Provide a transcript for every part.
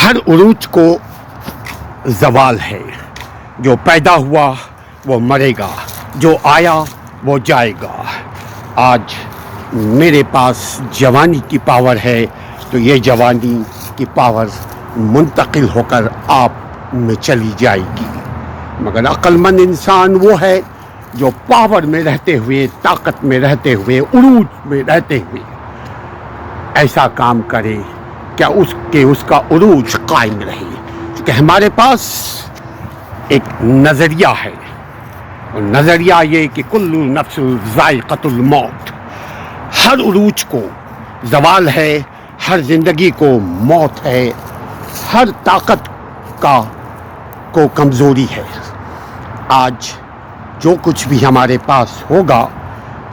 ہر عروج کو زوال ہے. جو پیدا ہوا وہ مرے گا، جو آیا وہ جائے گا. آج میرے پاس جوانی کی پاور ہے تو یہ جوانی کی پاور منتقل ہو کر آپ میں چلی جائے گی. مگر عقل مند انسان وہ ہے جو پاور میں رہتے ہوئے، طاقت میں رہتے ہوئے، عروج میں رہتے ہوئے ایسا کام کرے کیا اس کا عروج قائم رہے. کیونکہ ہمارے پاس ایک نظریہ ہے، اور نظریہ یہ کہ کل نفس ذائقۃ الموت. ہر عروج کو زوال ہے، ہر زندگی کو موت ہے، ہر طاقت کو کمزوری ہے. آج جو کچھ بھی ہمارے پاس ہوگا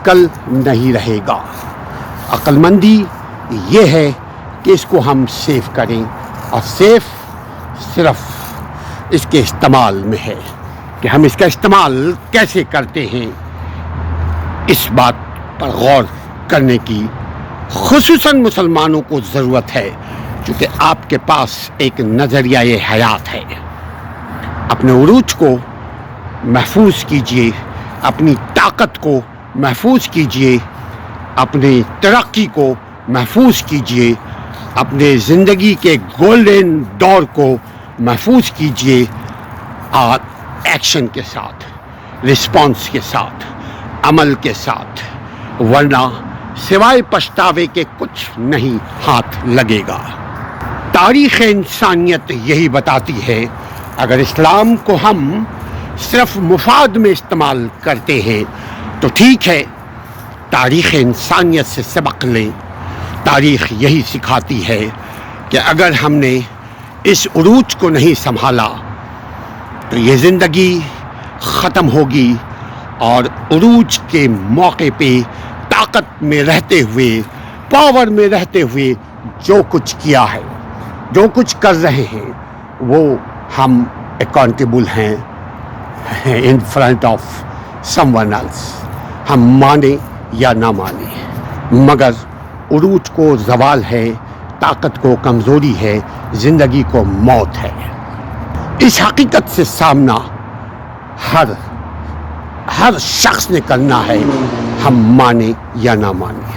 کل نہیں رہے گا. عقل مندی یہ ہے کہ اس کو ہم سیو کریں، اور سیف صرف اس کے استعمال میں ہے کہ ہم اس کا استعمال کیسے کرتے ہیں. اس بات پر غور کرنے کی خصوصاً مسلمانوں کو ضرورت ہے، کیونکہ آپ کے پاس ایک نظریہ حیات ہے. اپنے عروج کو محفوظ کیجیے، اپنی طاقت کو محفوظ کیجیے، اپنی ترقی کو محفوظ کیجیے، اپنے زندگی کے گولڈن دور کو محفوظ کیجیے، اور ایکشن کے ساتھ، رسپانس کے ساتھ، عمل کے ساتھ، ورنہ سوائے پچھتاوے کے کچھ نہیں ہاتھ لگے گا. تاریخ انسانیت یہی بتاتی ہے. اگر اسلام کو ہم صرف مفاد میں استعمال کرتے ہیں تو ٹھیک ہے، تاریخ انسانیت سے سبق لیں. تاریخ یہی سکھاتی ہے کہ اگر ہم نے اس عروج کو نہیں سنبھالا تو یہ زندگی ختم ہوگی، اور عروج کے موقع پہ طاقت میں رہتے ہوئے، پاور میں رہتے ہوئے جو کچھ کیا ہے، جو کچھ کر رہے ہیں، وہ ہم اکاؤنٹیبل ہیں in front of someone else. ہم مانیں یا نہ مانیں، مگر عروج کو زوال ہے، طاقت کو کمزوری ہے، زندگی کو موت ہے. اس حقیقت سے سامنا ہر شخص نے کرنا ہے، ہم مانیں یا نہ مانیں.